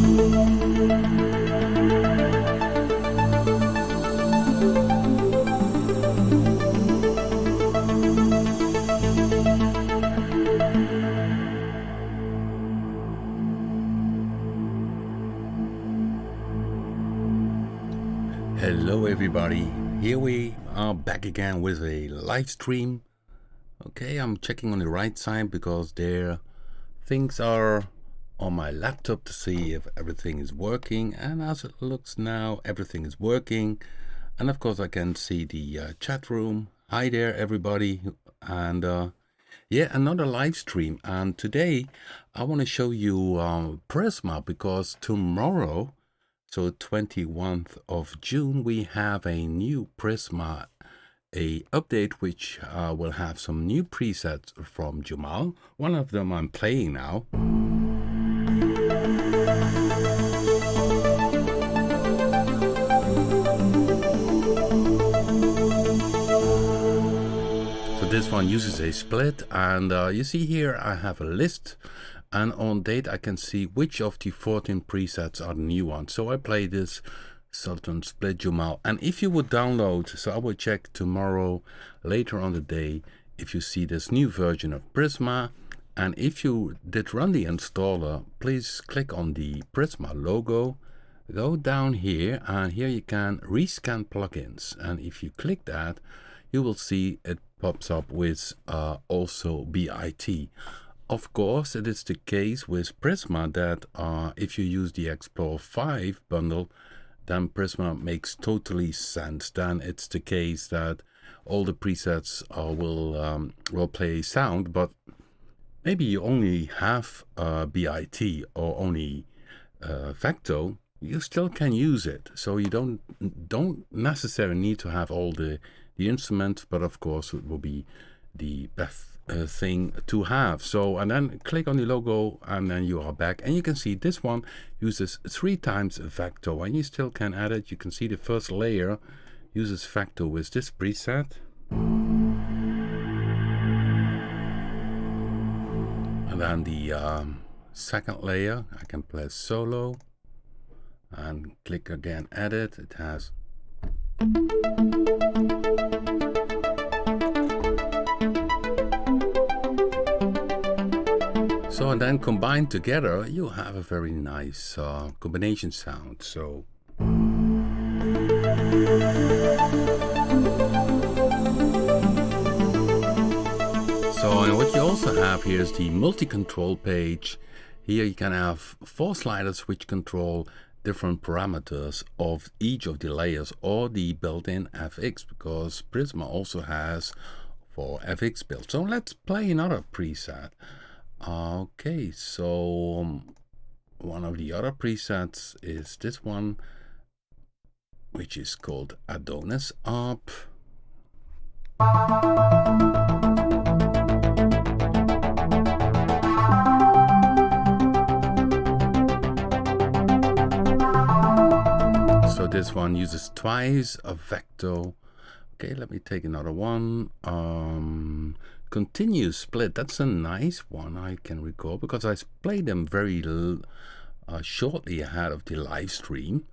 Hello, everybody. Here we are back again with a live stream. Okay, I'm checking on the right side because there things are on my laptop to see if everything is working. And as it looks now, everything is working. And of course, I can see the chat room. Hi there, everybody. And yeah, another live stream. And today I want to show you Prisma because tomorrow, so 21st of June, we have a new Prisma, a update which will have some new presets from Jamal. One of them I'm playing now. So this one uses a split, and you see here I have a list. And on date, I can see which of the 14 presets are the new ones. So I play this Sultan Split Jamal. And if you would download, so I will check tomorrow, later on the day, if you see this new version of Prisma. And if you did run the installer, please click on the Prisma logo. Go down here, and here you can rescan plugins. And if you click that, you will see it pops up with also B.I.T. Of course, it is the case with Prisma that if you use the Explore 5 bundle, then Prisma makes totally sense. Then it's the case that all the presets will play sound, but maybe you only have B.I.T or only Vecto. You still can use it, so you don't necessarily need to have all the instruments, but of course it will be the best thing to have. So, and then click on the logo, and then you are back, and you can see this one uses 3 times Vecto, and you still can add it. You can see the first layer uses Vecto with this preset, and then the second layer I can play solo, and click again edit. It has so, and then combined together, you have a very nice combination sound. So, and what you also have here is the multi-control page. Here you can have 4 sliders which control different parameters of each of the layers or the built-in FX, because Prisma also has 4 FX built. So let's play another preset. Okay, so one of the other presets is this one, which is called Adonis Up. So this one uses twice a Vecto. Okay, let me take another one. Continuous split, that's a nice one, I can recall, because I played them very shortly ahead of the live stream.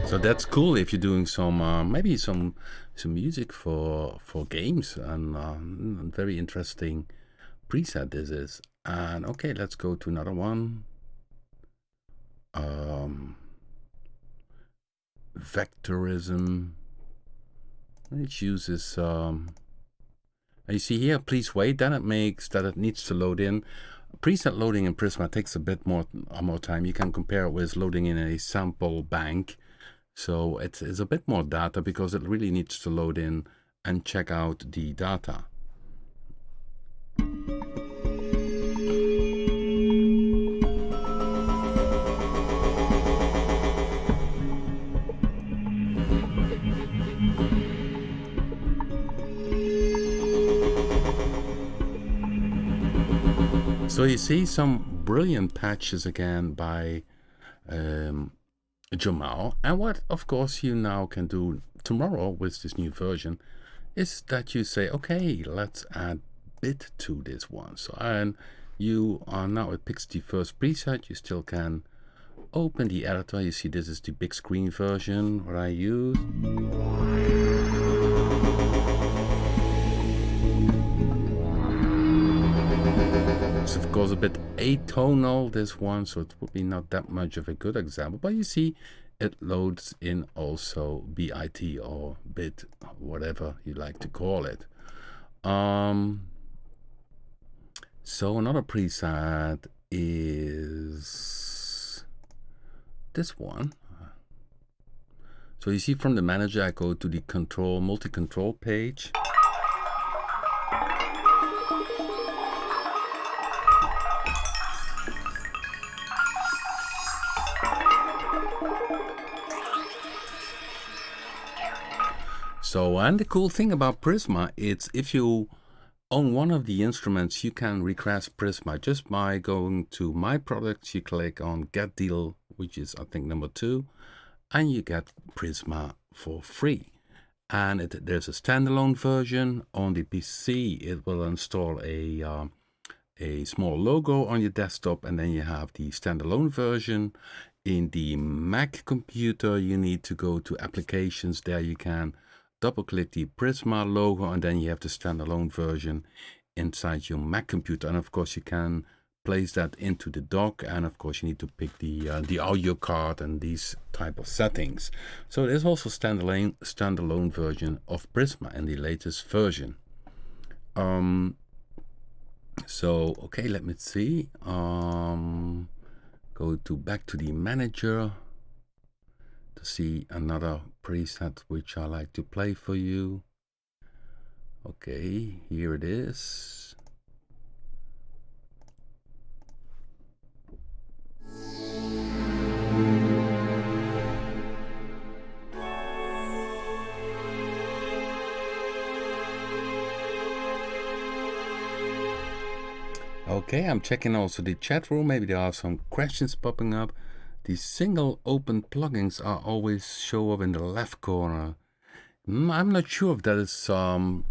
So that's cool if you're doing some maybe some music for games, and very interesting preset this is. And okay, let's go to another one. Vectorism. It uses you see here, please wait. Then it makes that it needs to load in. Preset loading in Prisma takes a bit more time. You can compare it with loading in a sample bank. So it's a bit more data because it really needs to load in and check out the data. So you see some brilliant patches again by Jamal. And what, of course, you now can do tomorrow with this new version is that you say, okay, let's add B.I.T to this one. So, and you are now, it picks the first preset. You still can open the editor. You see this is the big screen version what I use. It's of course a bit atonal, this one, so it would be not that much of a good example, but you see it loads in also B.I.T or B.I.T, whatever you like to call it. So another preset is this one. So you see from the manager, I go to the multi-control page. So, and the cool thing about Prisma, it's if you own one of the instruments, you can request Prisma just by going to My Products. You click on Get Deal, which is I think number 2, and you get Prisma for free. And there's a standalone version on the PC. It will install a small logo on your desktop, and then you have the standalone version. In the Mac computer, you need to go to Applications. There you can double-click the Prisma logo, and then you have the standalone version inside your Mac computer. And of course, you can place that into the dock, and of course, you need to pick the audio card and these type of settings. So there's also standalone version of Prisma in the latest version. So okay, let me see. Go back to the manager to see another preset which I like to play for you. Okay, here it is. Okay, I'm checking also the chat room. Maybe there are some questions popping up. The single open plugins are always show up in the left corner. I'm not sure if that is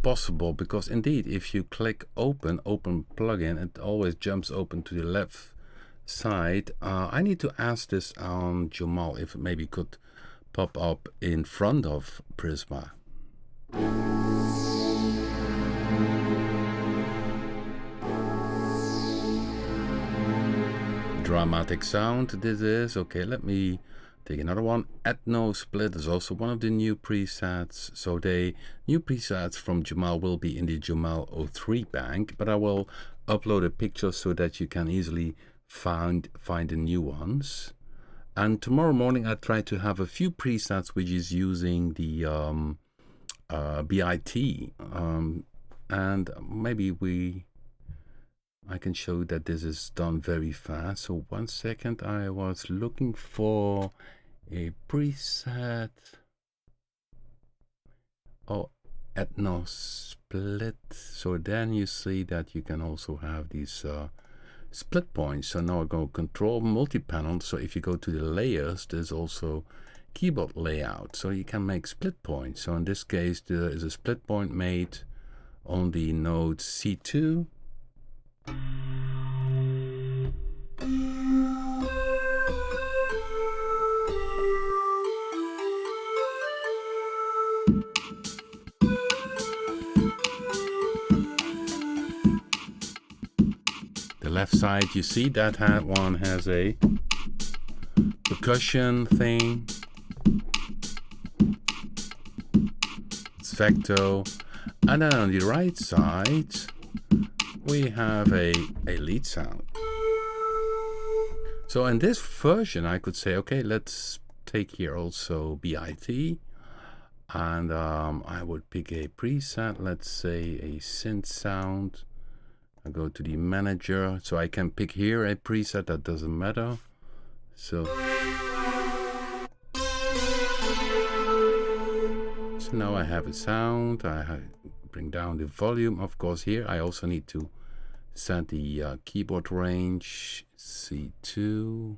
possible, because indeed, if you click open plugin, it always jumps open to the left side. I need to ask this on Jamal if it maybe could pop up in front of Prisma. Dramatic sound this is. Okay, let me take another one. Ethno Split is also one of the new presets. So the new presets from Jamal will be in the Jamal 03 bank, but I will upload a picture so that you can easily find the new ones. And tomorrow morning I try to have a few presets which is using the B.I.T, and maybe I can show that this is done very fast. So 1 second, I was looking for a preset. Oh, Ethno Split. So then you see that you can also have these split points. So now I go Control Multi-Panel. So if you go to the layers, there's also keyboard layout. So you can make split points. So in this case, there is a split point made on the node C2. The left side, you see that one has a percussion thing. It's Vecto. And then on the right side, we have a lead sound. So in this version, I could say, okay, let's take here also B.I.T. And I would pick a preset, let's say a synth sound. I go to the manager, so I can pick here a preset, that doesn't matter. So now I have a sound. I bring down the volume. Of course, here I also need to set the keyboard range C2.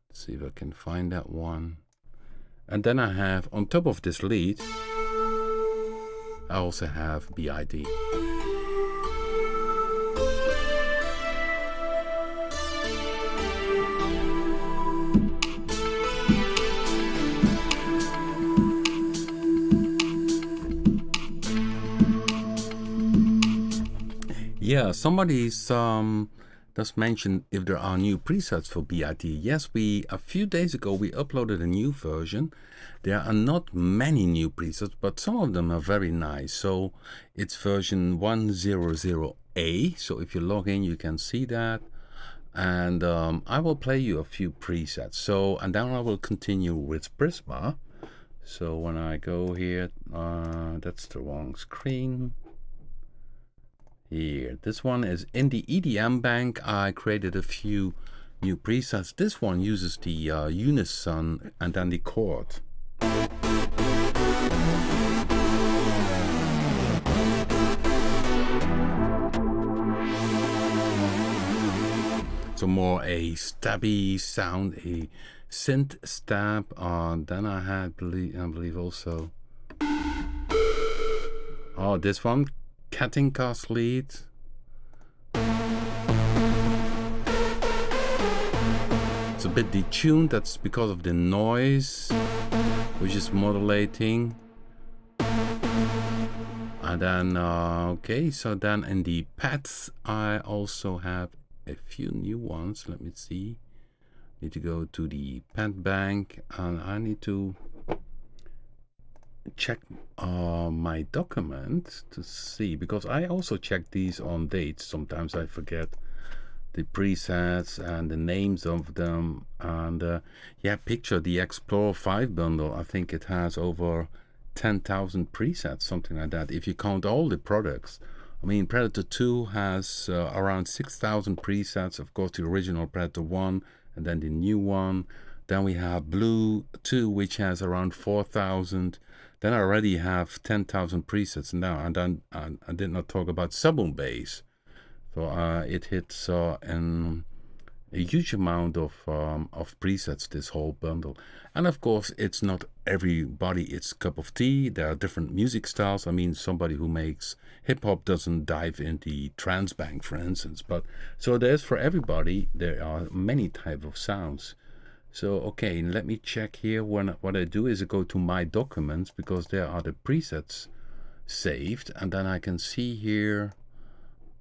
Let's see if I can find that one. And then I have, on top of this lead, I also have B.I.T. Yeah, somebody's just mentioned if there are new presets for B.I.T. Yes, a few days ago we uploaded a new version. There are not many new presets, but some of them are very nice. So it's version 100A. So if you log in, you can see that. And I will play you a few presets. So, and then I will continue with Prisma. So when I go here, that's the wrong screen. Here, this one is in the EDM bank. I created a few new presets. This one uses the unison and then the chord. So more a stabby sound, a synth stab. Then I had, I believe also, this one, Katinka's lead. It's a bit detuned. That's because of the noise, which is modulating. And then, okay, so then in the pads, I also have a few new ones. Let me see. Need to go to the pad bank, and I need to check my document to see, because I also check these on dates. Sometimes I forget the presets and the names of them. And yeah, picture the Explore 5 bundle. I think it has over 10,000 presets, something like that, if you count all the products. I mean, Predator 2 has around 6,000 presets. Of course, the original Predator 1 and then the new one. Then we have Blue 2, which has around 4,000. Then I already have 10,000 presets now. And then I did not talk about Sub-Boom Bass. So it hits a huge amount of presets, this whole bundle. And of course, it's not everybody it's cup of tea. There are different music styles. I mean, somebody who makes hip-hop doesn't dive into the trance bank, for instance. But so there's, for everybody, there are many types of sounds. So okay, let me check here. What I do is I go to my documents, because there are the presets saved, and then I can see here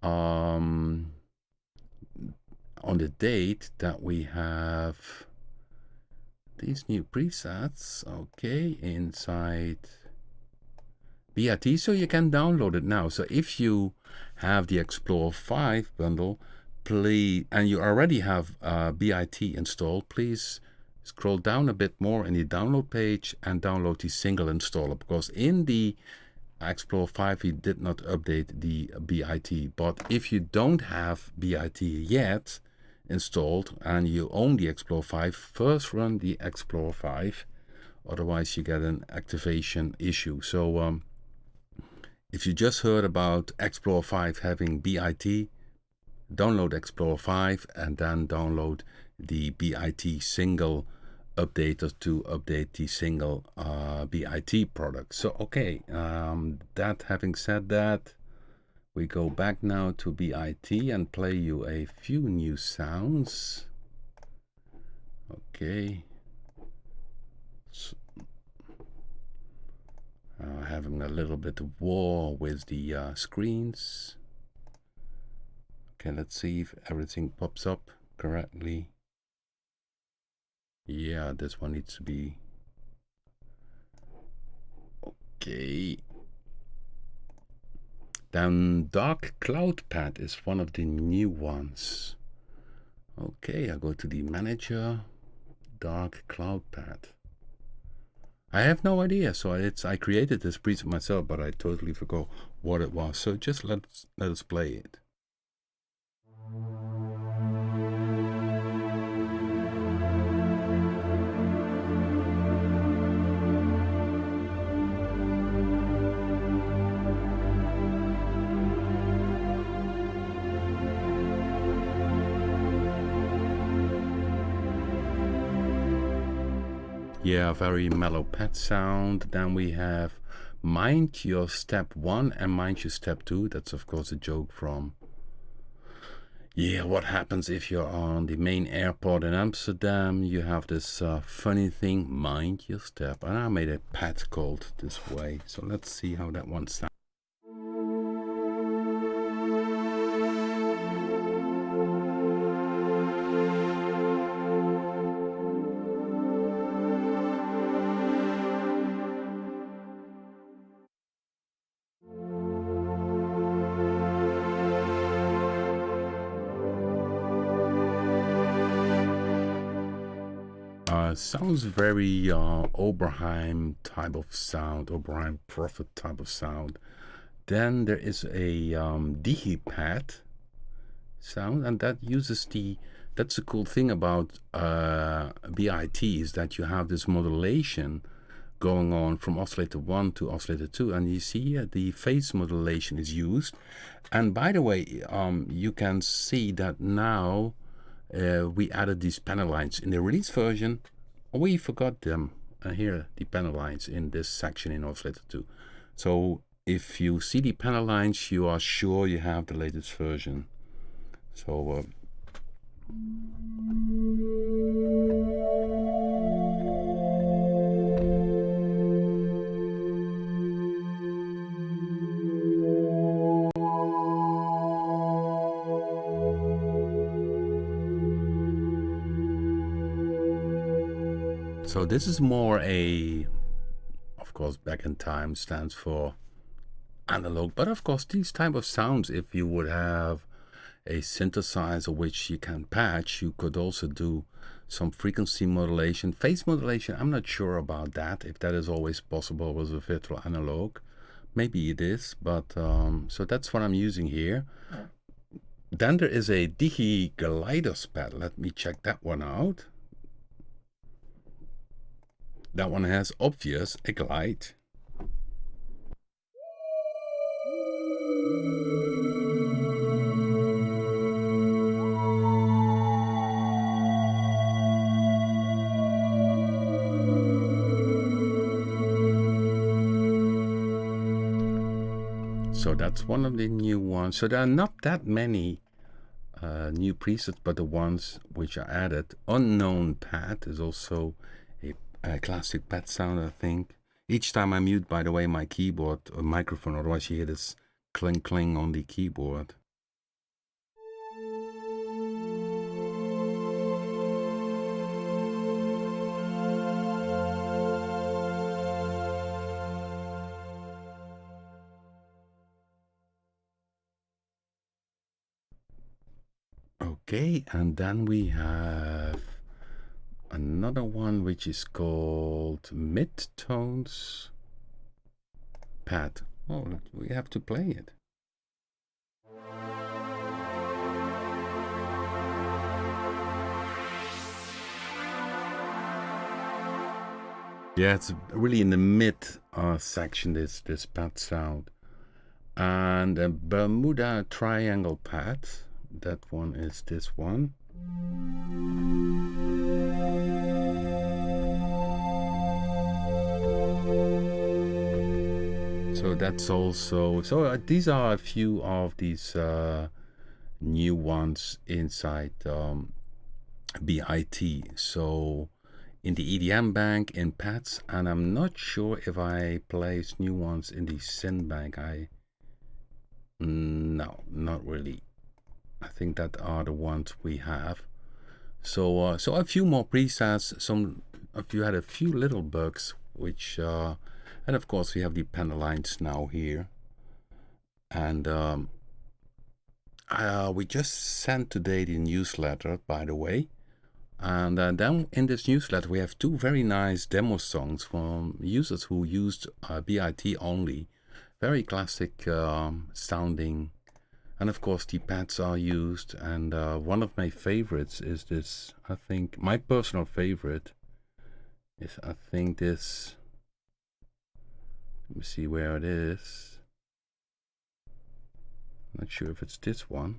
on the date that we have these new presets, okay, inside B.I.T. So you can download it now. So if you have the Explore 5 bundle, please, and you already have B.I.T. installed, please scroll down a bit more in the download page and download the single installer, because in the Explore 5 we did not update the B.I.T. But if you don't have B.I.T. yet installed and you own the Explore 5, first run the Explore 5, otherwise you get an activation issue. So if you just heard about Explore 5 having B.I.T., download Explore 5 and then download the B.I.T. single updater to update the single B.I.T. product. So okay, that having said that, we go back now to B.I.T. and play you a few new sounds. Okay. So, having a little bit of war with the screens. Okay, let's see if everything pops up correctly. Yeah, this one needs to be okay. Then Dark Cloud Pad is one of the new ones. Okay, I go to the manager, Dark Cloud Pad. I have no idea, so I created this preset myself, but I totally forgot what it was. So just let us play it. Yeah, very mellow pad sound. Then we have Mind Your Step 1 and Mind Your Step 2. That's of course a joke from, yeah, what happens if you're on the main airport in Amsterdam. You have this funny thing, Mind Your Step. And I made a pad called this way. So let's see how that one sounds. Sounds very Oberheim type of sound, Oberheim Prophet type of sound. Then there is a digipad sound, and that uses that's the cool thing about B.I.T is that you have this modulation going on from oscillator 1 to oscillator 2, and you see here the phase modulation is used. And by the way, you can see that now we added these panel lines in the release version. We forgot them. Here, the panel lines in this section in oscillator 2. So if you see the panel lines, you are sure you have the latest version. So so this is more a, of course, back in time stands for analog, but of course these type of sounds, if you would have a synthesizer which you can patch, you could also do some frequency modulation, phase modulation. I'm not sure about that, if that is always possible with a virtual analog. Maybe it is, but so that's what I'm using here. Then there is a Digi Gliders pad. Let me check that one out. That one has obvious a glide. So that's one of the new ones. So there are not that many new presets, but the ones which are added. Unknown pad is also a classic pad sound, I think. Each time I mute, by the way, my keyboard or microphone, otherwise you hear this cling cling on the keyboard. Okay, and then we have another one which is called Midtones pad. Oh, we have to play it. Yeah, it's really in the mid section, this pad sound. And a Bermuda Triangle pad. That one is this one. So that's also, so these are a few of these new ones inside B.I.T. So in the EDM bank, in pads, and I'm not sure if I place new ones in the synth bank. No, not really. I think that are the ones we have. So so a few more presets. If you had a few little bugs, which and of course we have the panel lines now here, and we just sent today the newsletter, by the way. And then in this newsletter we have two very nice demo songs from users who used B.I.T only. Very classic sounding, and of course the pads are used. And one of my favorites is this, I think my personal favorite is, I think this, let me see where it is. Not sure if it's this one.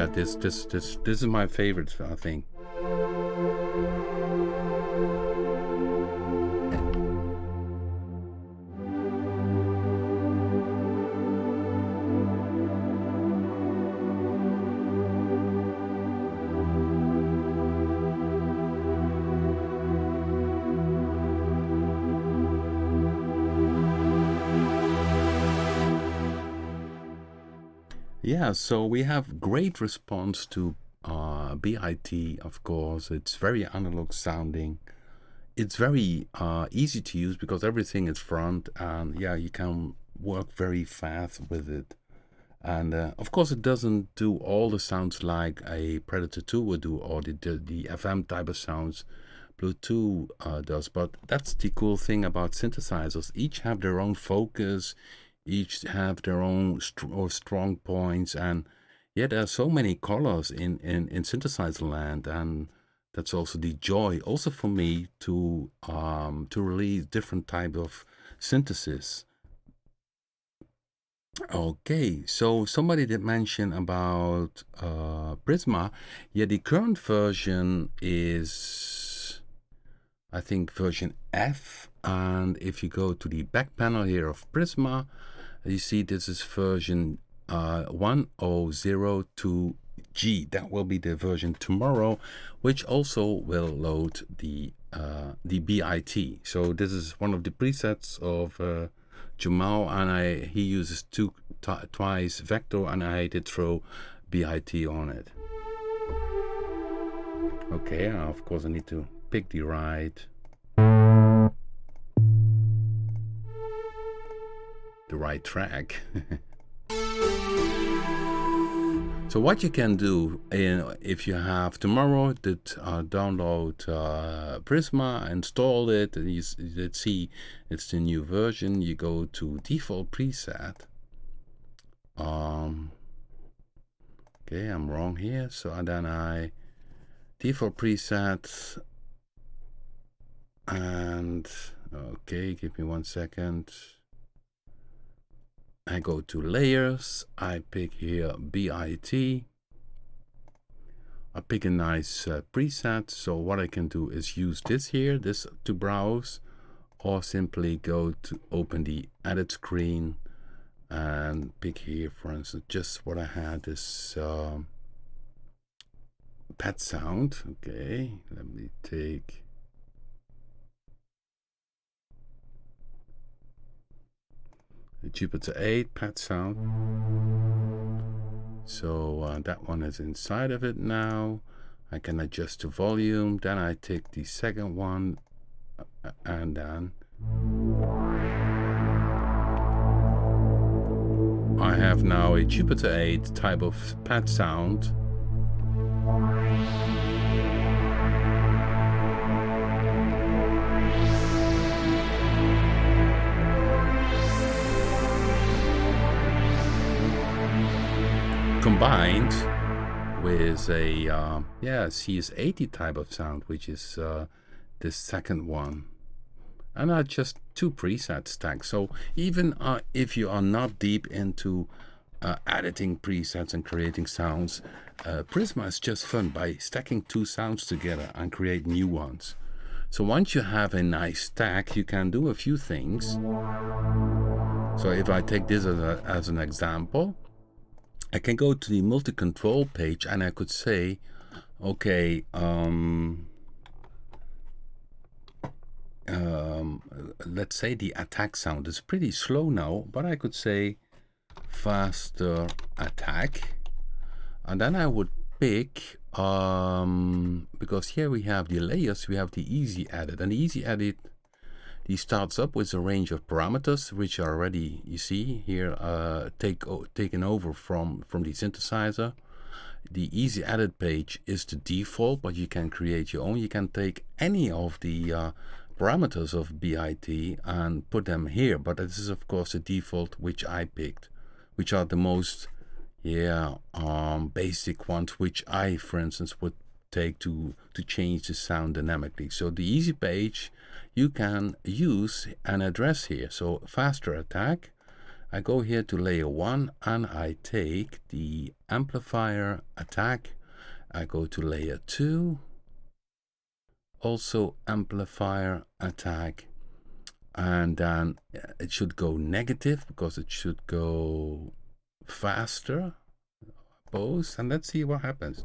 yeah, this is my favorite, I think. Yeah, so we have great response to B.I.T, of course. It's very analog sounding. It's very easy to use because everything is front, and yeah, you can work very fast with it. And of course, it doesn't do all the sounds like a Predator 2 would do, or the FM type of sounds Bluetooth does. But that's the cool thing about synthesizers. Each have their own focus, each have their own strong points, and yeah, there are so many colors in synthesizer land, and that's also the joy, also for me, to release different type of synthesis. Okay, so somebody did mention about Prisma. Yeah, the current version is, I think, version F. And if you go to the back panel here of Prisma, you see this is version 1002G. That will be the version tomorrow, which also will load the B.I.T. So this is one of the presets of Jamal, and he uses twice Vecto, and I did throw B.I.T on it. Okay, of course I need to pick the right track. So what you can do, if you have tomorrow, download Prisma, install it, and let's see, it's the new version. You go to default preset. Okay, I'm wrong here. So then I default preset, and okay, give me 1 second. I go to layers, I pick here B.I.T. I pick a nice preset. So what I can do is use this to browse, or simply go to open the edit screen and pick here, for instance, just what I had, this pet sound. Okay, let me take the Jupiter 8 pet sound. So that one is inside of it now. I can adjust the volume. Then I take the second one, and then I have now a Jupiter 8 type of pet sound. Combined with a CS80 type of sound, which is this second one, and are just 2 preset stacks. So even if you are not deep into editing presets and creating sounds, Prisma is just fun by stacking 2 sounds together and create new ones. So once you have a nice stack, you can do a few things. So if I take this as an example, I can go to the multi-control page, and I could say, okay, let's say the attack sound is pretty slow now, but I could say faster attack, and then I would pick, because here we have the layers, we have the easy edit, and the easy edit, he starts up with a range of parameters, which are already, you see here, taken over from the synthesizer. The easy edit page is the default, but you can create your own. You can take any of the parameters of B.I.T and put them here, but this is of course the default which I picked, which are the most basic ones, which I, for instance, would take to change the sound dynamically. So the easy page you can use and address here. So faster attack, I go here to layer 1 and I take the amplifier attack. I go to layer 2, also amplifier attack, and then it should go negative because it should go faster, both, and let's see what happens.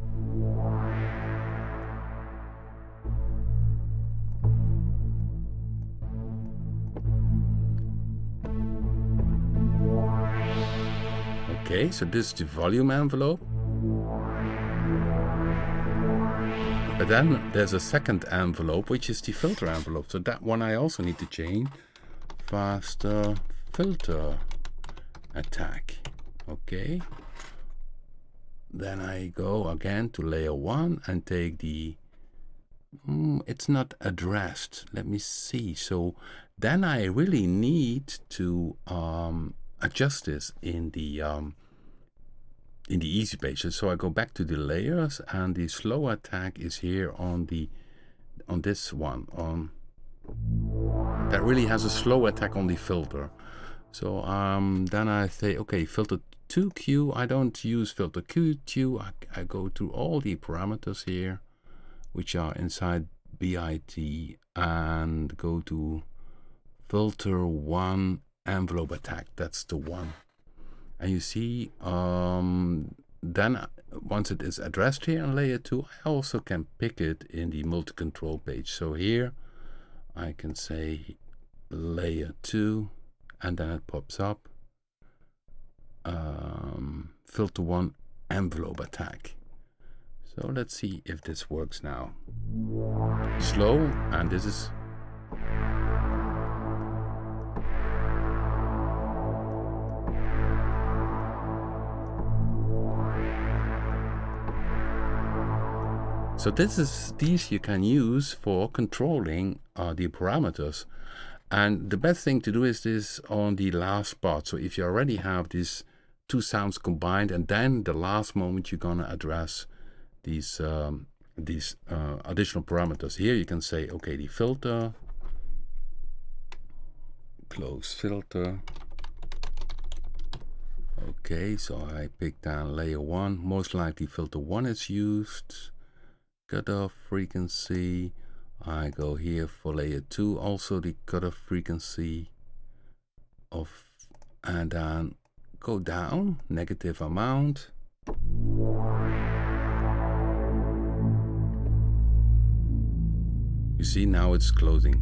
Okay, so this is the volume envelope. But then there's a second envelope, which is the filter envelope. So that one I also need to change. Faster filter attack. Okay. Then I go again to layer 1 and take the... it's not addressed. Let me see. So then I really need to adjust this in the easy pages. So I go back to the layers, and the slow attack is here on this one. That really has a slow attack on the filter. So then I say, okay, filter 2Q. I don't use filter Q2. I go through all the parameters here, which are inside B.I.T, and go to filter 1 envelope attack. That's the one. And you see, then once it is addressed here in layer 2, I also can pick it in the multi-control page. So here I can say layer 2, and then it pops up. Filter 1 envelope attack. So let's see if this works now. Slow, and this is... So these you can use for controlling the parameters. And the best thing to do is this on the last part. So if you already have these two sounds combined, and then the last moment you're gonna address these additional parameters. Here you can say, okay, the filter, close filter. Okay, so I pick down layer 1. Most likely filter 1 is used. Cutoff frequency. I go here for layer 2, also the cutoff frequency of, and then go down, negative amount. You see, now it's closing.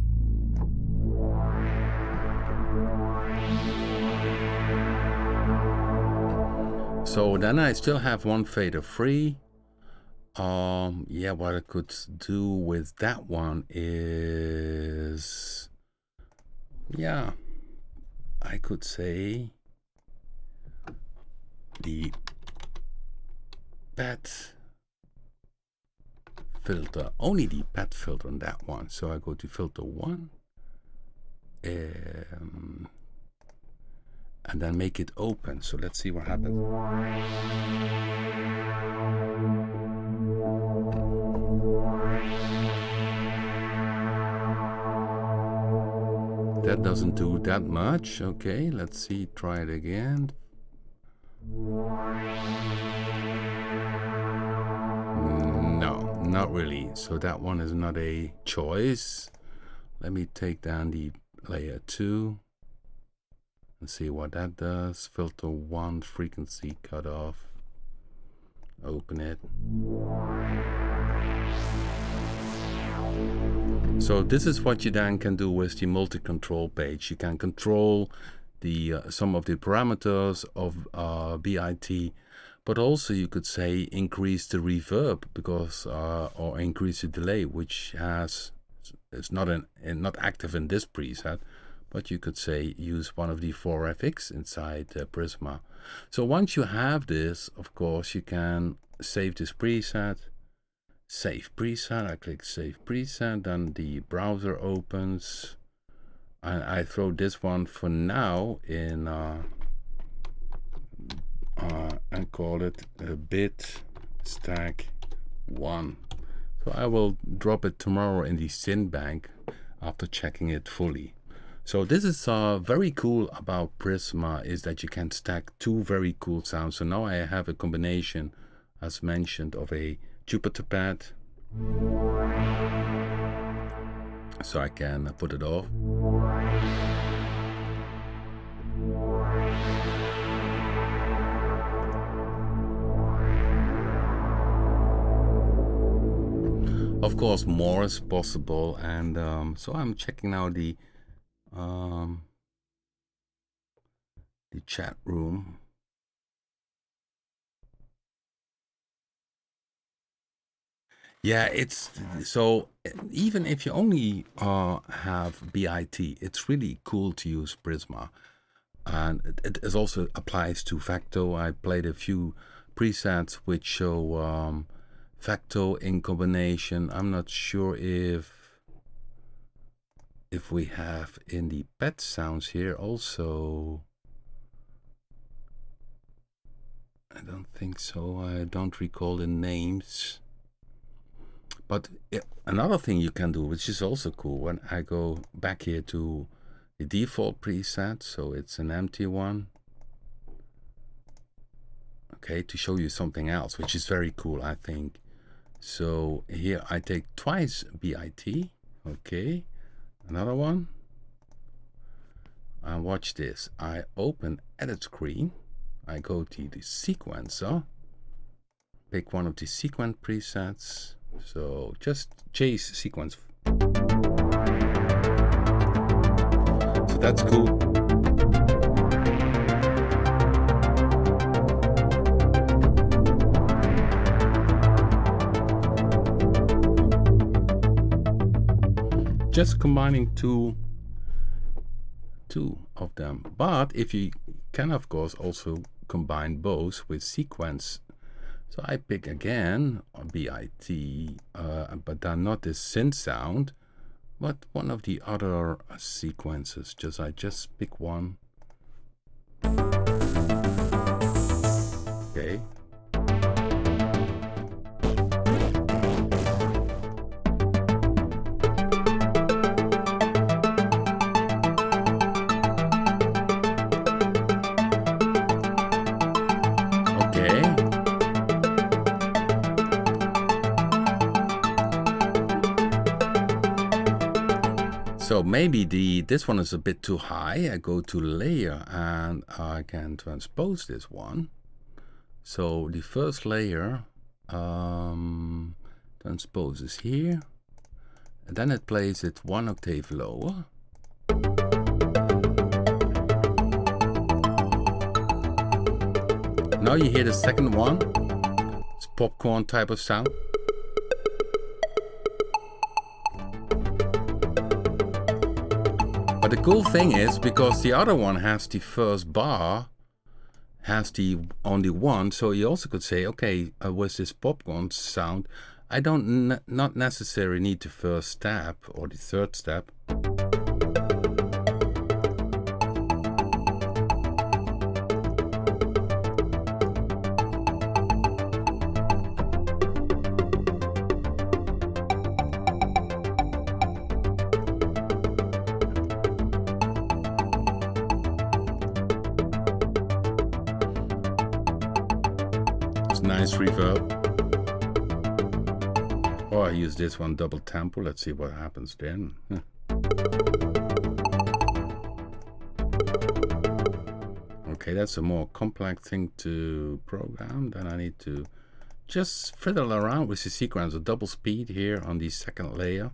So then I still have one fader free. Yeah, what I could do with that one is, yeah, I could say the PET filter, only the PET filter on that one. So I go to filter 1, and then make it open. So let's see what happens. That doesn't do that much. Okay, let's see, try it again. No, not really. So that one is not a choice. Let me take down the layer 2 and see what that does. Filter 1 frequency cutoff. Open it. So this is what you then can do with the multi-control page. You can control the some of the parameters of B.I.T, but also you could say increase the reverb because or increase the delay, which is not active in this preset, but you could say use one of the 4 FX inside Prisma. So once you have this, of course, you can save this preset. Save preset. I click save preset, then the browser opens, and I throw this one for now in and call it B.I.T stack 1. So I will drop it tomorrow in the sync bank after checking it fully. So this is very cool about Prisma, is that you can stack two very cool sounds. So now I have a combination, as mentioned, of a Jupiter pad. So I can put it off. Of course, more is possible, and so I'm checking now the chat room. Yeah, it's so even if you only have B.I.T, it's really cool to use Prisma, and it also applies to Vecto. I played a few presets which show Vecto in combination. I'm not sure if we have in the pet sounds here also. I don't think so. I don't recall the names. But another thing you can do, which is also cool, when I go back here to the default preset, so it's an empty one. Okay, to show you something else, which is very cool, I think. So here I take twice B.I.T. Okay, another one. And watch this. I open edit screen. I go to the sequencer. Pick one of the sequence presets. So just chase sequence. So that's cool. Just combining two of them. But if you can, of course, also combine both with sequence. So I pick again B.I.T, but then not this synth sound, but one of the other sequences. I just pick one. Okay. So maybe this one is a bit too high. I go to layer and I can transpose this one. So the first layer transposes here, and then it plays it one octave lower. Now you hear the second one. It's popcorn type of sound. But the cool thing is, because the other one has the first bar, has the only one, so you also could say, okay, with this popcorn sound, I don't not necessarily need the first step or the third step. Nice reverb. Or I use this one double tempo. Let's see what happens then. Okay, that's a more complex thing to program. Then I need to just fiddle around with the sequence of double speed here on the second layer.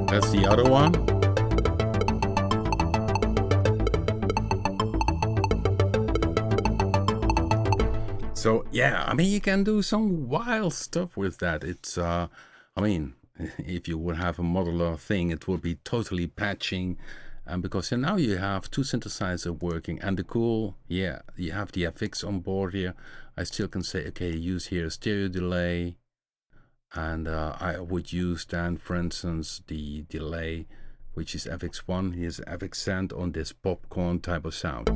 That's the other one. So yeah, I mean, you can do some wild stuff with that. It's I mean, if you would have a modular thing, it would be totally patching. And because now you have two synthesizers working, and the cool, yeah, you have the FX on board here. I still can say, okay, use here a stereo delay, and I would use then, for instance, the delay, which is FX1. Here's FX send on this popcorn type of sound.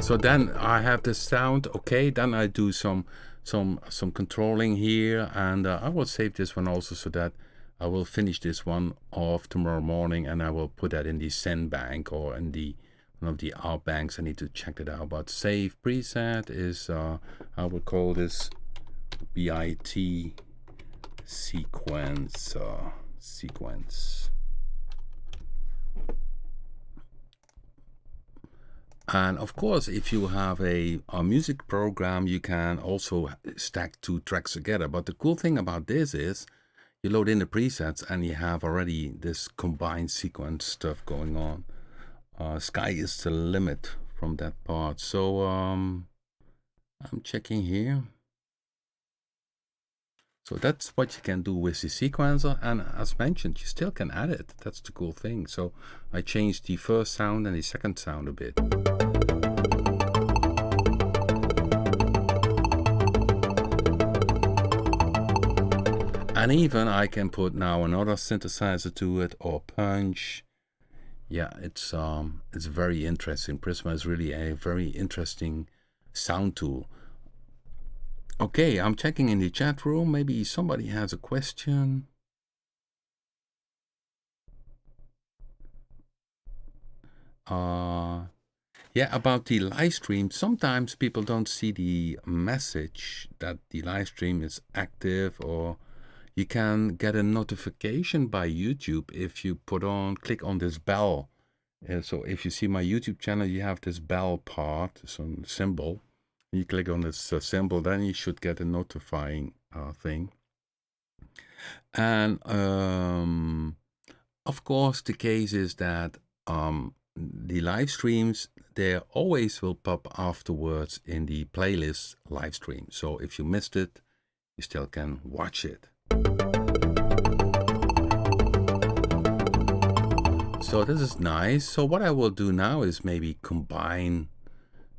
So then I have the sound. Okay, then I do some controlling here, and I will save this one also, so that I will finish this one off tomorrow morning, and I will put that in the send bank or in the one of the out banks. I need to check it out. But save preset is I will call this B.I.T sequence. And of course, if you have a music program, you can also stack two tracks together. But the cool thing about this is you load in the presets and you have already this combined sequence stuff going on. Sky is the limit from that part. So I'm checking here. So that's what you can do with the sequencer, and as mentioned, you still can add it. That's the cool thing. So I changed the first sound and the second sound a bit. And even I can put now another synthesizer to it, or punch. Yeah, it's very interesting. Prisma is really a very interesting sound tool. Okay, I'm checking in the chat room. Maybe somebody has a question. Yeah, about the live stream. Sometimes people don't see the message that the live stream is active, or you can get a notification by YouTube if you click on this bell. So if you see my YouTube channel, you have this bell part, some symbol. You click on this symbol, then you should get a notifying thing. And of course, the case is that the live streams, they always will pop afterwards in the playlist live stream. So if you missed it, you still can watch it. So this is nice. So what I will do now is maybe combine.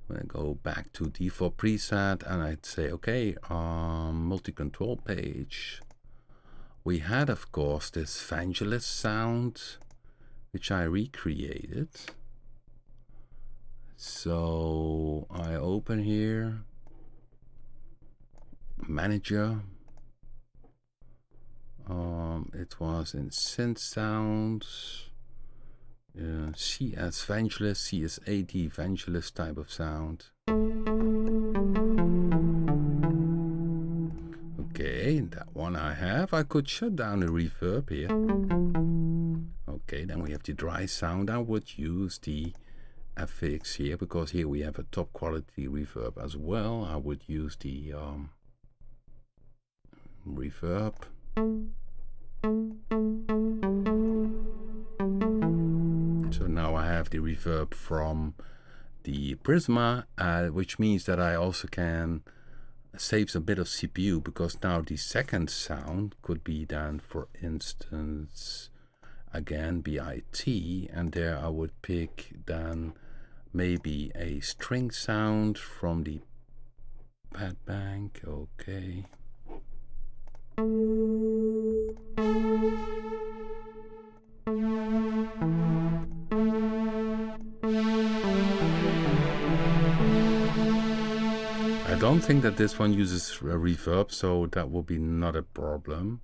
I'm gonna go back to default preset, and I'd say, okay, multi-control page. We had, of course, this Vangelis sound, which I recreated. So I open here, manager. It was in synth sounds. CS Vangelis, CS80 Vangelis type of sound. Okay, that one I have. I could shut down the reverb here. Okay, then we have the dry sound. I would use the FX here, because here we have a top quality reverb as well. I would use the reverb. So now I have the reverb from the Prisma, which means that I also can save a bit of CPU, because now the second sound could be then, for instance, again B.I.T, and there I would pick then maybe a string sound from the pad bank. Okay. I don't think that this one uses a reverb, so that will be not a problem.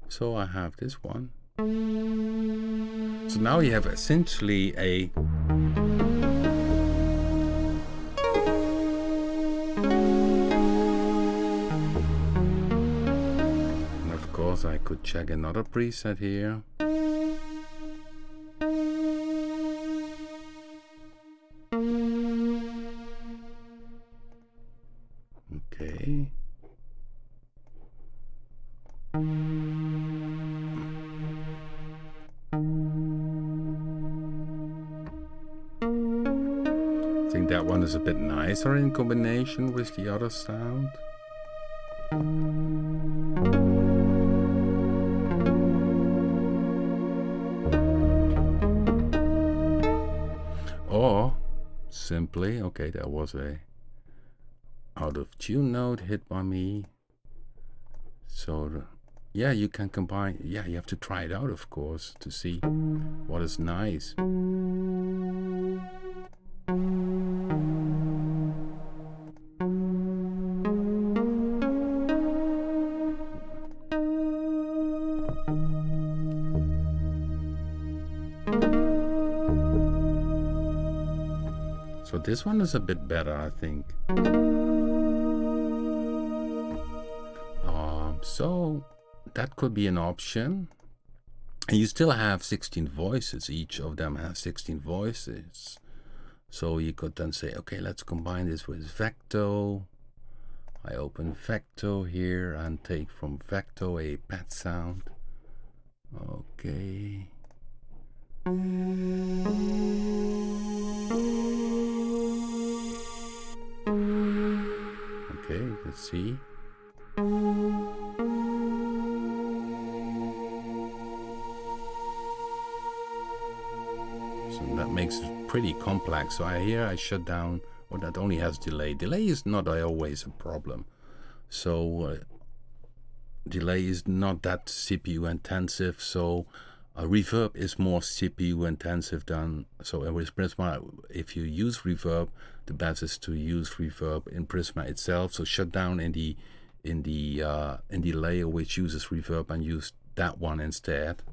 So I have this one. So now you have essentially a and of course I could check another preset here. Okay. think that one is a bit nicer in combination with the other sound. Or simply, okay, there was a out of tune note hit by me. So yeah, you can combine. Yeah, you have to try it out, of course, to see what is nice. So this one is a bit better, I think. So that could be an option. And you still have 16 voices. Each of them has 16 voices. So you could then say, okay, let's combine this with Vecto. I open Vecto here and take from Vecto a pet sound. Okay. Okay, let's see. So that makes it pretty complex. So here I shut down, or that only has delay. Delay is not always a problem. So delay is not that CPU intensive. So reverb is more CPU intensive than, so with Prisma, if you use reverb, the best is to use reverb in Prisma itself. So shut down in the layer which uses reverb and use that one instead.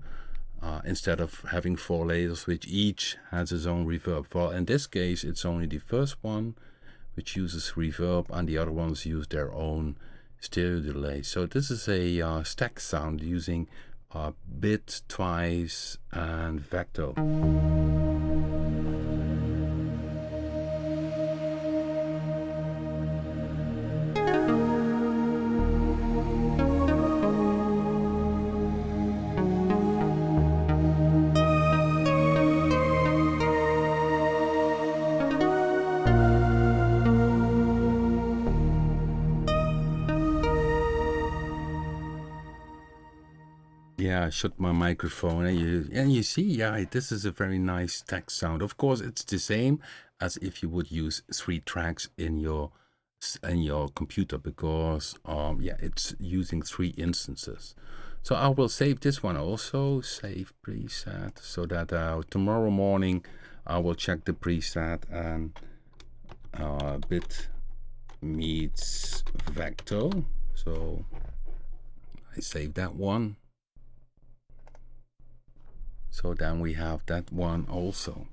Instead of having 4 layers which each has its own reverb. Well, in this case, it's only the first one which uses reverb, and the other ones use their own stereo delay. So this is a stack sound using B.I.T, Twice, and Vecto. Yeah, I shut my microphone and you see, yeah, this is a very nice text sound. Of course, it's the same as if you would use 3 tracks in your computer, because yeah, it's using 3 instances. So I will save this one also, save preset, so that tomorrow morning I will check the preset and B.I.T meets Vecto. So I save that one. So then we have that one also.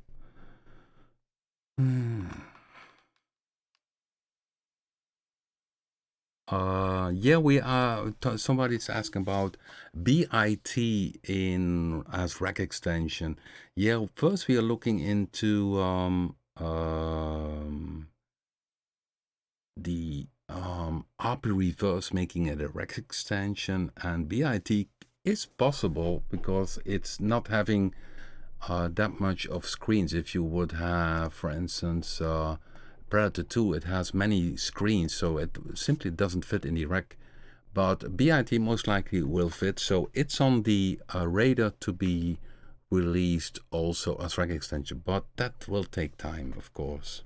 Yeah, we are. Somebody's asking about B.I.T as rack extension. Yeah, first we are looking into the RP reverse, making it a rack extension, and B.I.T is possible because it's not having that much of screens. If you would have, for instance, Predator 2, it has many screens, so it simply doesn't fit in the rack. But B.I.T most likely will fit, so it's on the radar to be released also as rack extension, but that will take time, of course.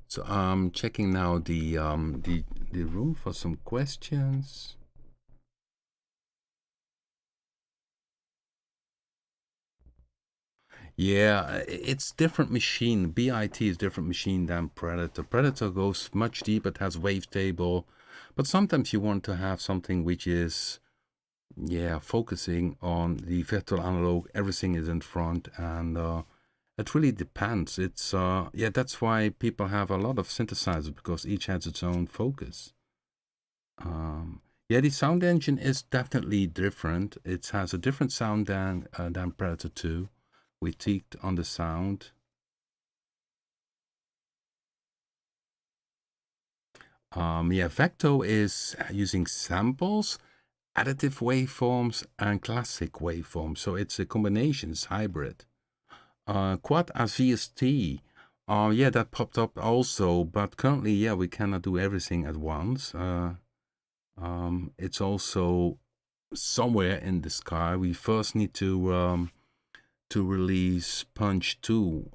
So I'm checking now the room for some questions. Yeah, it's different machine. B.I.T is different machine than Predator. Predator goes much deeper, it has wavetable, but sometimes you want to have something which is, yeah, focusing on the virtual analog. Everything is in front, and it really depends. It's yeah, that's why people have a lot of synthesizers, because each has its own focus. Yeah, the sound engine is definitely different. It has a different sound than Predator 2. We tweaked on the sound. Yeah, Vecto is using samples, additive waveforms, and classic waveforms. So it's a combination, it's hybrid. Quad as VST. Yeah, that popped up also, but currently, yeah, we cannot do everything at once. It's also somewhere in the sky. We first need to release Punch 2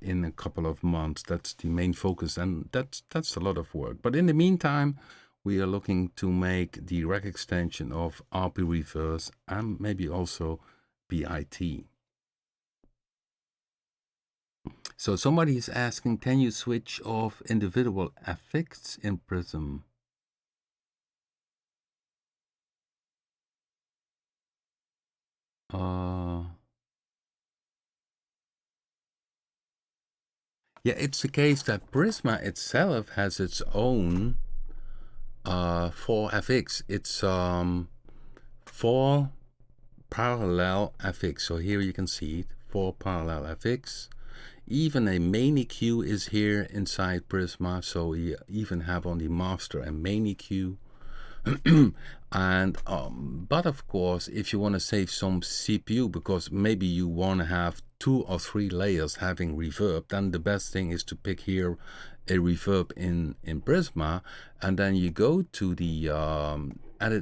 in a couple of months. That's the main focus, and that's a lot of work. But in the meantime, we are looking to make the rack extension of RP Reverse and maybe also B.I.T. So somebody is asking, can you switch off individual effects in Prism? Yeah, it's the case that Prisma itself has its own 4FX. It's 4 parallel FX. So here you can see it, 4 parallel FX. Even a main EQ is here inside Prisma, so you even have on the master a main EQ. And but of course, if you want to save some CPU, because maybe you want to have 2 or 3 layers having reverb, then the best thing is to pick here a reverb in Prisma, and then you go to the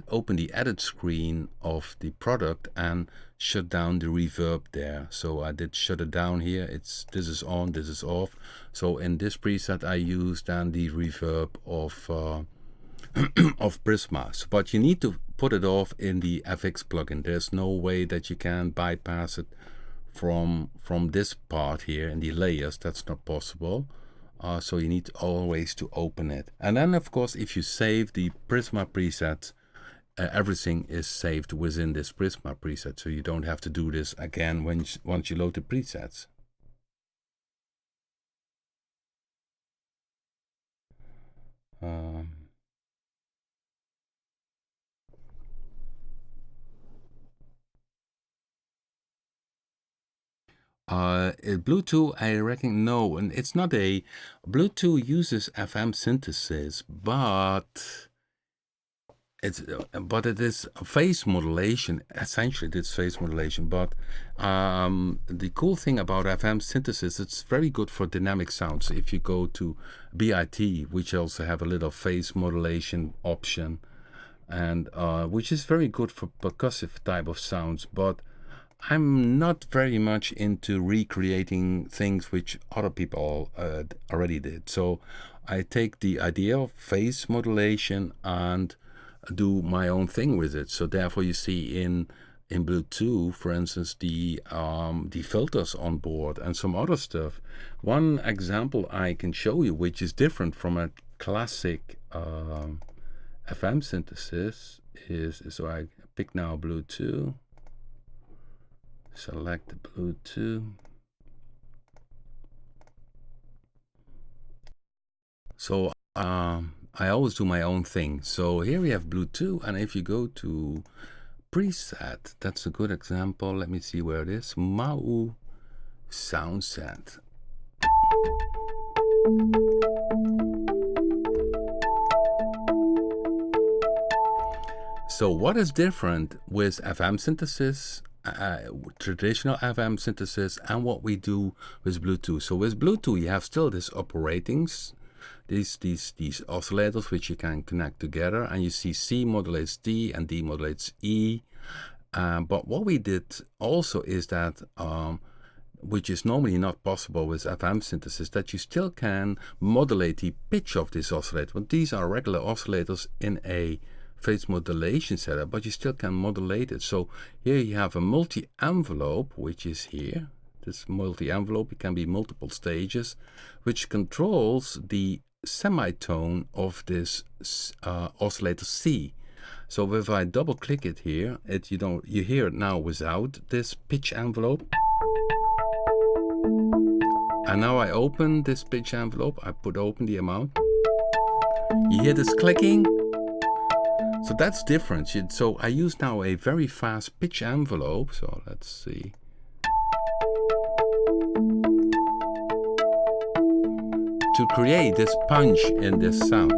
open the edit screen of the product and shut down the reverb there. So I did shut it down here. This is on, this is off. So in this preset I used then the reverb of Prisma, but you need to put it off in the FX plugin. There's no way that you can bypass it from this part here in the layers. That's not possible. So you need always to open it. And then of course, if you save the Prisma preset, everything is saved within this Prisma preset. So you don't have to do this again once you load the presets. Bluetooth, I reckon no, and it's not a Bluetooth uses FM synthesis, but it is phase modulation. Essentially, it's phase modulation. But the cool thing about FM synthesis, it's very good for dynamic sounds. If you go to B.I.T, which also have a little phase modulation option, and which is very good for percussive type of sounds, but I'm not very much into recreating things which other people already did. So I take the idea of phase modulation and do my own thing with it. So therefore, you see in Bluetooth, for instance, the filters on board and some other stuff. One example I can show you, which is different from a classic FM synthesis, is so I pick now Bluetooth. Select the Bluetooth. So I always do my own thing. So here we have Bluetooth, and if you go to preset, that's a good example. Let me see where it is. Mau sound set. So what is different with FM synthesis, traditional FM synthesis, and what we do with Bluetooth? So with Bluetooth, you have still these operatings, these oscillators which you can connect together, and you see C modulates D and D modulates E. But what we did also is that, which is normally not possible with FM synthesis, that you still can modulate the pitch of this oscillator. But these are regular oscillators in a phase modulation setup, but you still can modulate it. So here you have a multi-envelope, which is here. This multi-envelope, it can be multiple stages, which controls the semitone of this oscillator C. So if I double click it here, you hear it now without this pitch envelope. And now I open this pitch envelope, I put open the amount. You hear this clicking? So that's different. So I use now a very fast pitch envelope. So let's see. To create this punch in this sound.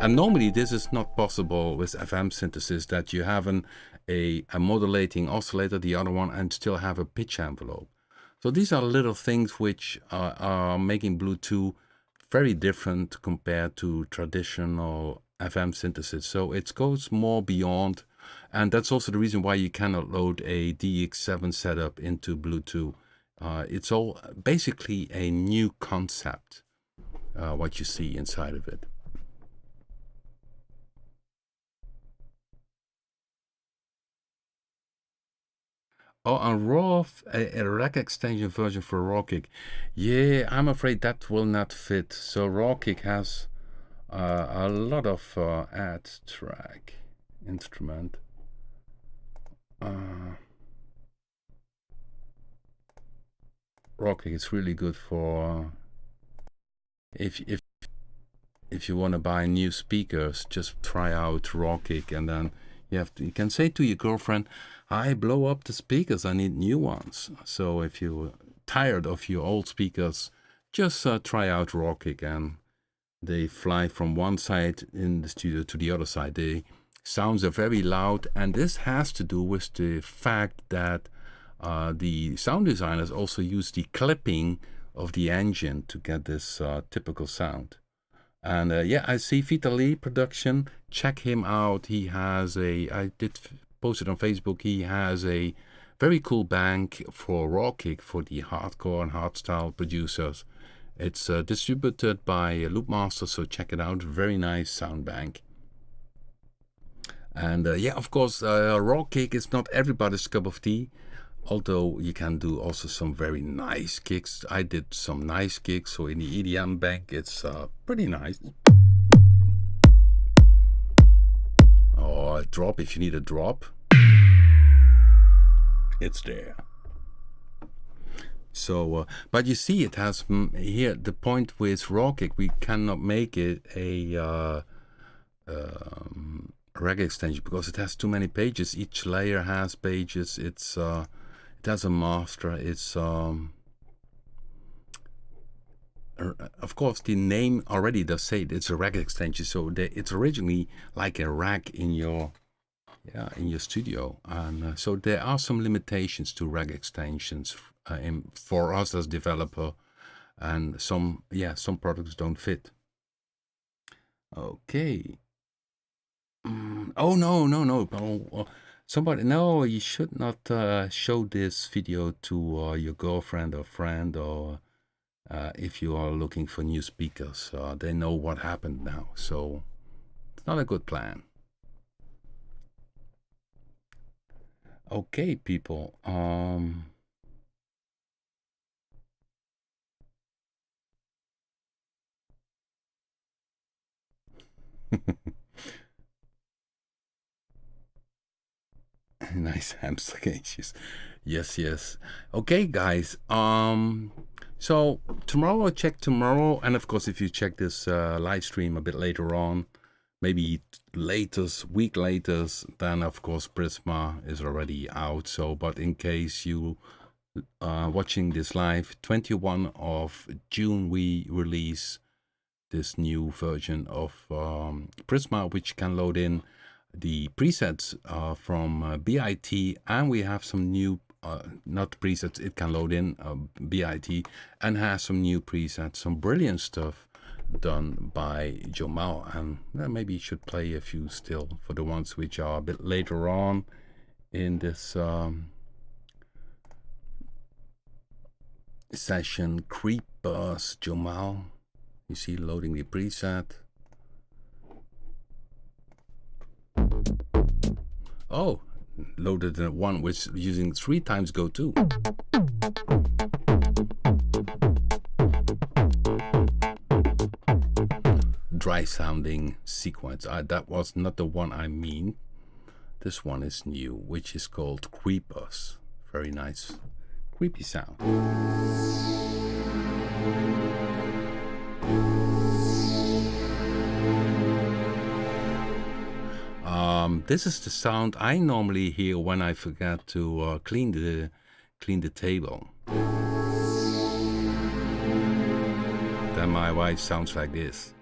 And normally this is not possible with FM synthesis, that you have a modulating oscillator, the other one, and still have a pitch envelope. So these are little things which are making Bluetooth very different compared to traditional FM synthesis. So it goes more beyond, and that's also the reason why you cannot load a DX7 setup into Bluetooth. It's all basically a new concept, what you see inside of it. Oh, and a rack extension version for raw kick. Yeah, I'm afraid that will not fit. So raw kick has a lot of add track instrument. Raw kick is really good for if you want to buy new speakers. Just try out raw kick, and then you can say to your girlfriend, I blow up the speakers, I need new ones. So if you're tired of your old speakers, just try out raw kick, and they fly from one side in the studio to the other side. The sounds are very loud, and this has to do with the fact that the sound designers also use the clipping of the engine to get this typical sound. And yeah, I see Vitaly production. Check him out. He has I did post it on Facebook. He has a very cool bank for raw kick for the hardcore and hardstyle producers. It's distributed by Loopmaster, so check it out. Very nice sound bank. And yeah, of course, raw kick is not everybody's cup of tea. Although you can do also some very nice kicks. I did some nice kicks, so in the EDM bank, it's pretty nice. Oh, a drop if you need a drop. It's there. So, but you see, it has here the point with raw kick. We cannot make it a reg extension because it has too many pages. Each layer has pages. It's it has a master. It's of course the name already does say it's a rack extension. So it's originally like a rack in your studio, and so there are some limitations to rack extensions for us as developer, and some products don't fit. Okay. Oh no. Somebody, no, you should not show this video to your girlfriend or friend, or if you are looking for new speakers. They know what happened now, so it's not a good plan. Okay, people. Nice hamster cages. Yes. Okay, guys. So tomorrow, check tomorrow, and of course, if you check this live stream a bit later on, maybe week later, then of course Prisma is already out. So, but in case you watching this live, 21 of June we release this new version of Prisma, which can load in the presets from B.I.T, and we have some new not presets, it can load in B.I.T and has some new presets, some brilliant stuff done by Jamal, and maybe you should play a few still for the ones which are a bit later on in this session. Creepers, Jamal, you see loading the preset. Oh, loaded the one which using 3 times go to. Dry sounding sequence. That was not the one I mean. This one is new, which is called Creepers. Very nice, creepy sound. This is the sound I normally hear when I forget to clean the table. Then my wife sounds like this.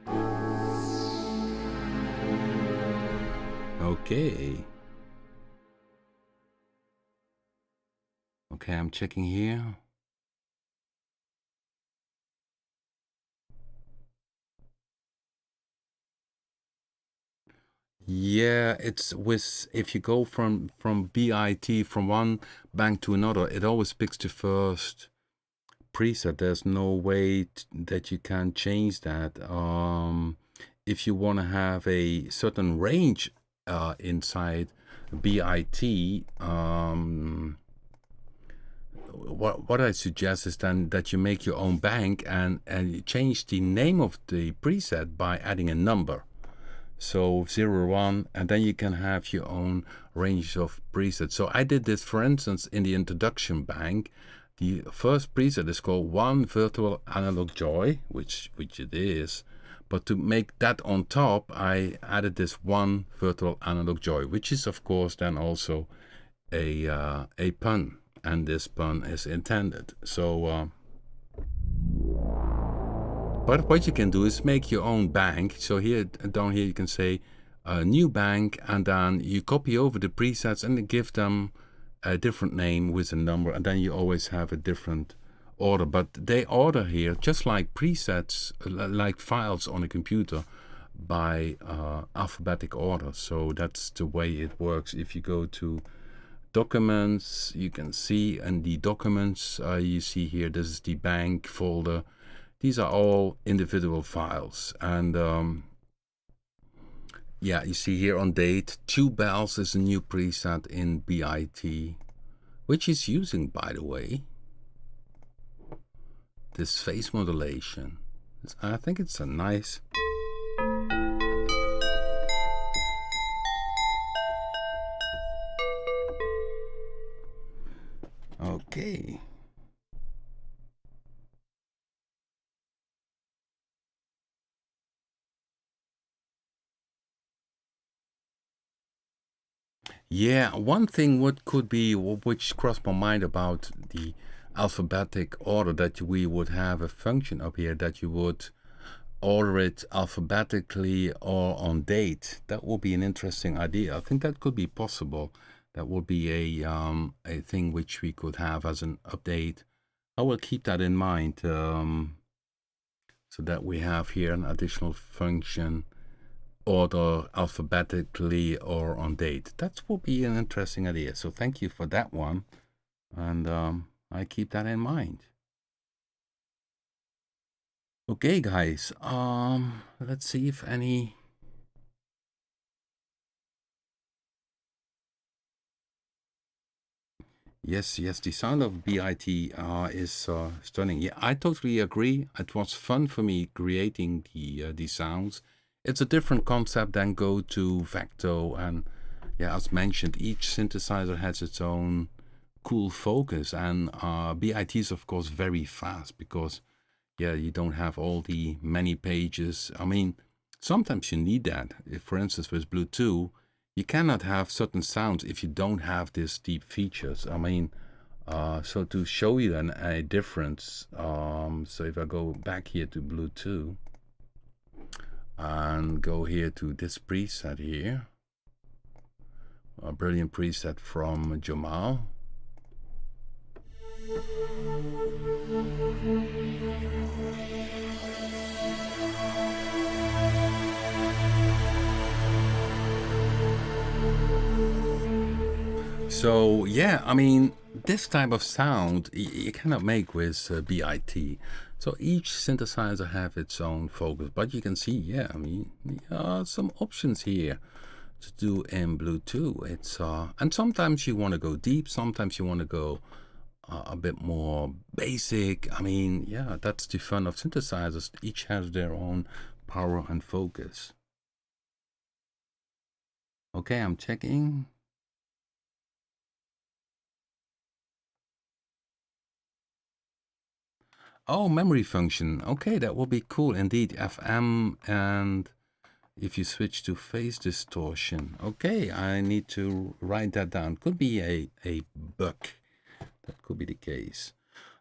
Okay, I'm checking here. Yeah, it's with if you go from B.I.T from one bank to another, it always picks the first preset. There's no way that you can change that. If you want to have a certain range inside B.I.T, what I suggest is then that you make your own bank and you change the name of the preset by adding a number. So 01, and then you can have your own range of presets. So I did this, for instance, in the introduction bank. The first preset is called One Virtual Analog Joy, which it is. But to make that on top, I added this One Virtual Analog Joy, which is of course then also a pun, and this pun is intended. So but what you can do is make your own bank. So here, down here, you can say new bank, and then you copy over the presets and give them a different name with a number, and then you always have a different order. But they order here just like presets, like files on a computer, by alphabetic order. So that's the way it works. If you go to documents, you can see in the documents, you see here, this is the bank folder. These are all individual files, and yeah, you see here on date, 2 bells is a new preset in B.I.T, which is using, by the way, this phase modulation. I think it's a nice. Okay. Yeah, one thing what could be, which crossed my mind about the alphabetic order, that we would have a function up here that you would order it alphabetically or on date. That would be an interesting idea. I think that could be possible. That would be a thing which we could have as an update. I will keep that in mind, so that we have here an additional function, order alphabetically or on date. That would be an interesting idea. So thank you for that one, and I keep that in mind. Okay, guys. Let's see if any. Yes, the sound of B.I.T is stunning. Yeah, I totally agree. It was fun for me creating the sounds. It's a different concept than go to Vecto, and yeah, as mentioned, each synthesizer has its own cool focus, and B.I.T is of course very fast because yeah, you don't have all the many pages. I mean, sometimes you need that. If, for instance, with Bluetooth, you cannot have certain sounds if you don't have these deep features. I mean, so to show you a difference, so if I go back here to Bluetooth and go here to this preset here, a brilliant preset from Jamal. So yeah, I mean, this type of sound you cannot make with B.I.T. So each synthesizer have its own focus, but you can see, yeah, I mean, some options here to do in Bluetooth. It's and sometimes you want to go deep, sometimes you want to go a bit more basic. I mean, yeah, that's the fun of synthesizers. Each has their own power and focus. Okay, I'm checking. Oh, memory function. Okay, that will be cool indeed. FM, and if you switch to phase distortion. Okay, I need to write that down. Could be a bug. That could be the case.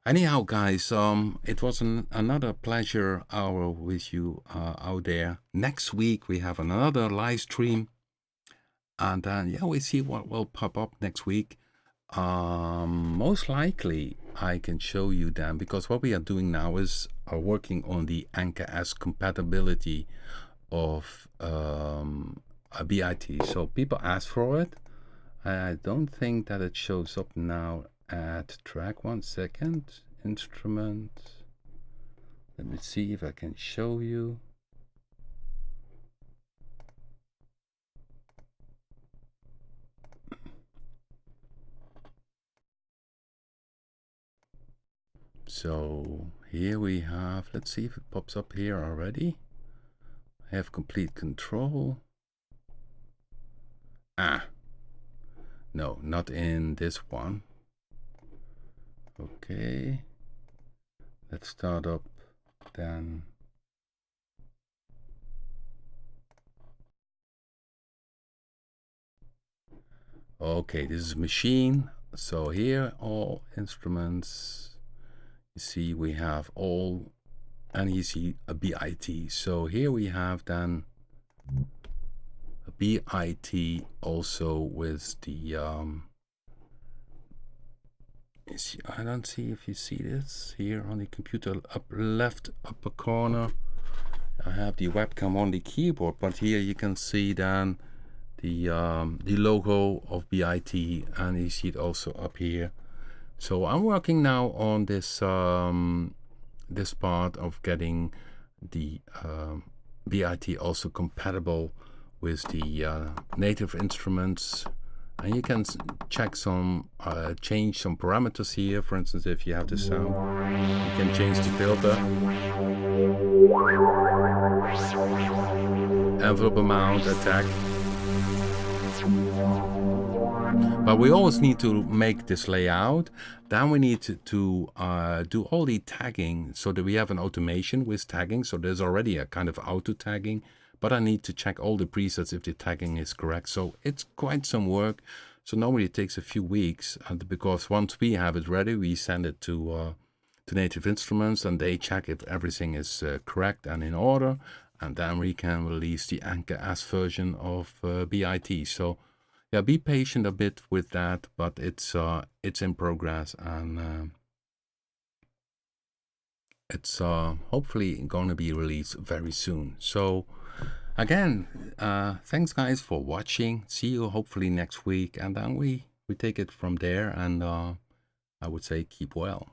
Anyhow, guys, it was another pleasure hour with you out there. Next week we have another live stream, and then yeah, we see what will pop up next week. Most likely I can show you then, because what we are doing now is working on the Anchor S compatibility of a B.I.T. So people ask for it. I don't think that it shows up now at track. 1 second. Instrument. Let me see if I can show you. So here we have, let's see if it pops up here already. I have complete control. No, not in this one. Okay, let's start up then. Okay, this is machine. So here, all instruments, you see we have all, and you see a B.I.T. So here we have then a B.I.T. also with the, you see, I don't see if you see this here on the computer, up left upper corner. I have the webcam on the keyboard, but here you can see then the logo of B.I.T. and you see it also up here. So I'm working now on this this part of getting the B.I.T. also compatible with the native instruments, and you can check some change some parameters here. For instance, if you have the sound, you can change the filter, envelope amount, attack. But we always need to make this layout. Then we need to do all the tagging so that we have an automation with tagging. So there's already a kind of auto tagging, but I need to check all the presets if the tagging is correct. So it's quite some work. So normally it takes a few weeks, and because once we have it ready, we send it to Native Instruments, and they check if everything is correct and in order, and then we can release the Anchor S version of B.I.T. So yeah, be patient a bit with that, but it's in progress, and it's hopefully going to be released very soon. So again, thanks guys for watching. See you hopefully next week, and then we take it from there, and I would say keep well.